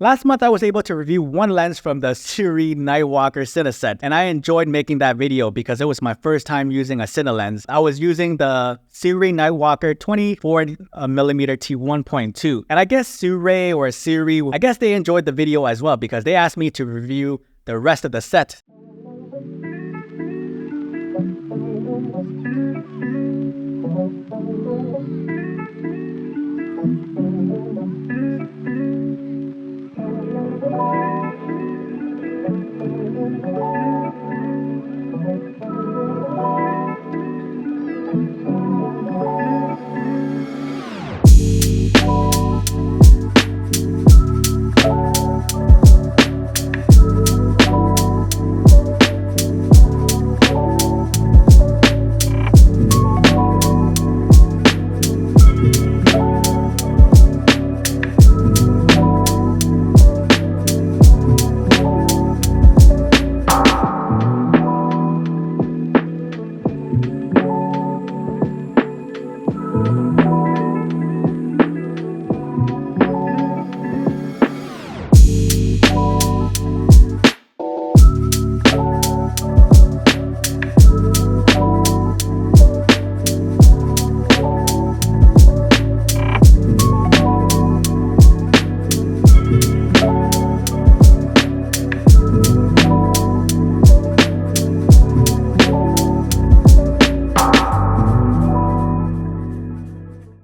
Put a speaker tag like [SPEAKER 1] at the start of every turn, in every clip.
[SPEAKER 1] Last month, I was able to review one lens from the Sirui Nightwalker Cine set, and I enjoyed making that video because it was my first time using a Cine Lens. I was using the Sirui Nightwalker 24mm T1.2, and I guess Sirui or Siri, I guess they enjoyed the video as well because they asked me to review the rest of the set.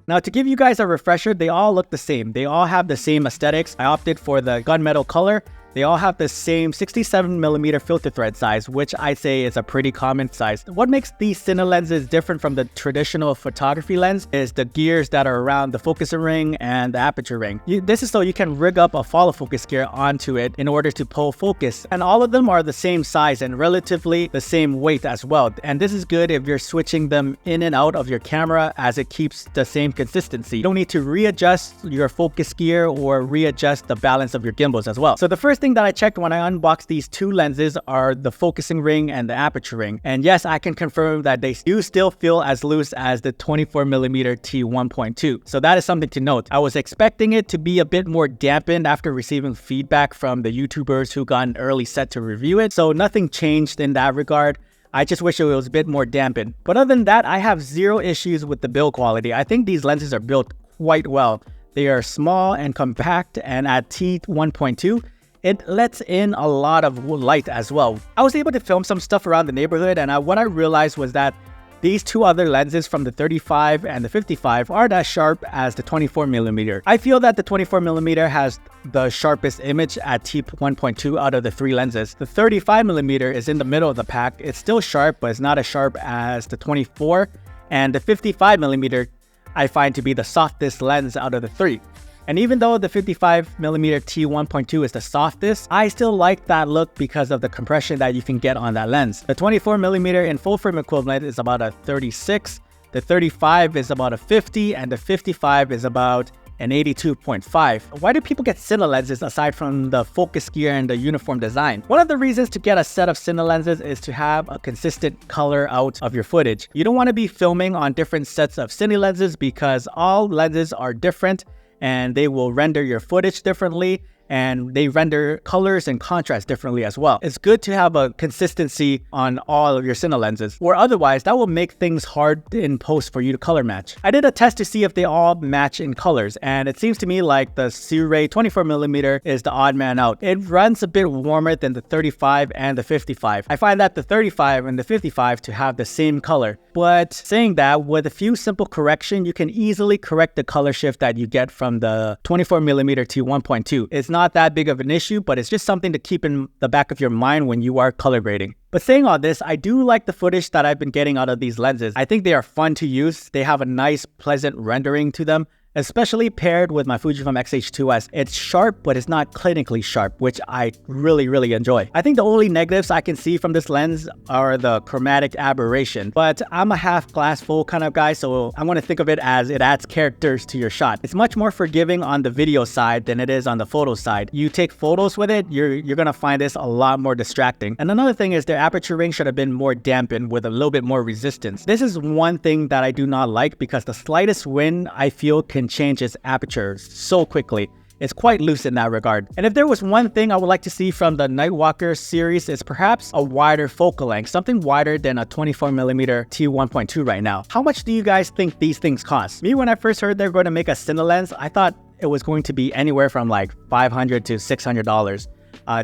[SPEAKER 1] Now, to give you guys a refresher, they all look the same. They all have the same aesthetics. I opted for the gunmetal color. They all have the same 67mm filter thread size, which I say is a pretty common size. What makes these Cine lenses different from the traditional photography lens is the gears that are around the focusing ring and the aperture ring. This is so you can rig up a follow focus gear onto it in order to pull focus. And all of them are the same size and relatively the same weight as well. And this is good if you're switching them in and out of your camera, as it keeps the same consistency. You don't need to readjust your focus gear or readjust the balance of your gimbals as well. So the first thing that I checked when I unboxed these two lenses are the focusing ring and the aperture ring. And yes, I can confirm that they do still feel as loose as the 24mm T1.2. So that is something to note. I was expecting it to be a bit more dampened after receiving feedback from the YouTubers who got an early set to review it. So nothing changed in that regard. I just wish it was a bit more dampened. But other than that, I have zero issues with the build quality. I think these lenses are built quite well. They are small and compact, and at T1.2, it lets in a lot of light as well. I was able to film some stuff around the neighborhood, and what I realized was that these two other lenses from the 35 and the 55 aren't as sharp as the 24mm. I feel that the 24mm has the sharpest image at T1.2 out of the three lenses. The 35mm is in the middle of the pack. It's still sharp, but it's not as sharp as the 24. And the 55mm I find to be the softest lens out of the three. And even though the 55mm T1.2 is the softest, I still like that look because of the compression that you can get on that lens. The 24mm in full frame equivalent is about a 36, the 35 is about a 50, and the 55 is about an 82.5. Why do people get Cine lenses aside from the focus gear and the uniform design? One of the reasons to get a set of Cine lenses is to have a consistent color out of your footage. You don't want to be filming on different sets of Cine lenses because all lenses are different and they will render your footage differently, and they render colors and contrast differently as well. It's good to have a consistency on all of your Cine lenses, or otherwise that will make things hard in post for you to color match. I did a test to see if they all match in colors, and it seems to me like the Sirui 24mm is the odd man out. It runs a bit warmer than the 35 and the 55. I find that the 35 and the 55 to have the same color. But saying that, with a few simple corrections, you can easily correct the color shift that you get from the 24mm T1.2. It's not that big of an issue, but it's just something to keep in the back of your mind when you are color grading. But saying all this, I do like the footage that I've been getting out of these lenses. I think they are fun to use. They have a nice, pleasant rendering to them, especially paired with my Fujifilm X-H2S. It's sharp, but it's not clinically sharp, which I really enjoy. I think the only negatives I can see from this lens are the chromatic aberration, but I'm a half glass full kind of guy, so I want to think of it as it adds characters to your shot. It's much more forgiving on the video side than it is on the photo side. You take photos with it, you're gonna find this a lot more distracting. And another thing is their aperture ring should have been more dampened with a little bit more resistance. This is one thing that I do not like because the slightest wind I feel can change its aperture so quickly. It's quite loose in that regard. And if there was one thing I would like to see from the Nightwalker series, is perhaps a wider focal length, something wider than a 24mm t1.2 right now. How much do you guys think these things cost? Me, when I first heard they're going to make a Cine Lens, I thought it was going to be anywhere from like $500 to $600.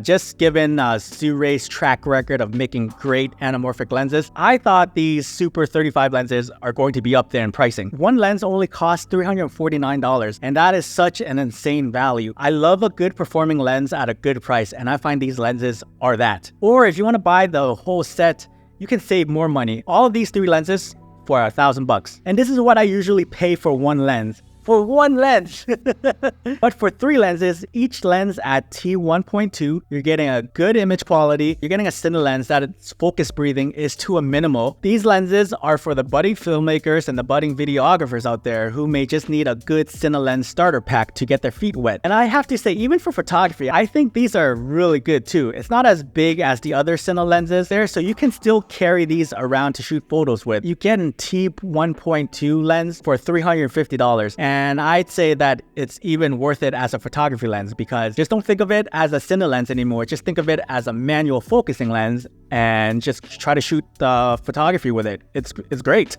[SPEAKER 1] Just given Sirui's track record of making great anamorphic lenses, I thought these Super 35 lenses are going to be up there in pricing. One lens only costs $349, and that is such an insane value. I love a good performing lens at a good price, and I find these lenses are that. Or if you want to buy the whole set, you can save more money. All of these 3 lenses for $1,000. And this is what I usually pay for one lens. For one lens. But for 3 lenses, each lens at t1.2, you're getting a good image quality. You're getting a Cine Lens that its focus breathing is to a minimal. These lenses are for the budding filmmakers and the budding videographers out there who may just need a good Cine Lens starter pack to get their feet wet. And I have to say, even for photography, I think these are really good too. It's not as big as the other Cine Lenses there, so you can still carry these around to shoot photos with. You get an t1.2 lens for $350. And I'd say that it's even worth it as a photography lens, because just don't think of it as a Cine Lens anymore. Just think of it as a manual focusing lens and just try to shoot the photography with it. It's great.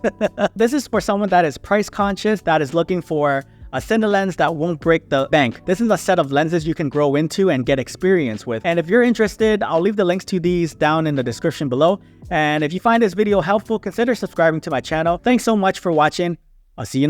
[SPEAKER 1] This is for someone that is price conscious, that is looking for a Cine Lens that won't break the bank. This is a set of lenses you can grow into and get experience with. And if you're interested, I'll leave the links to these down in the description below. And if you find this video helpful, consider subscribing to my channel. Thanks so much for watching. I'll see you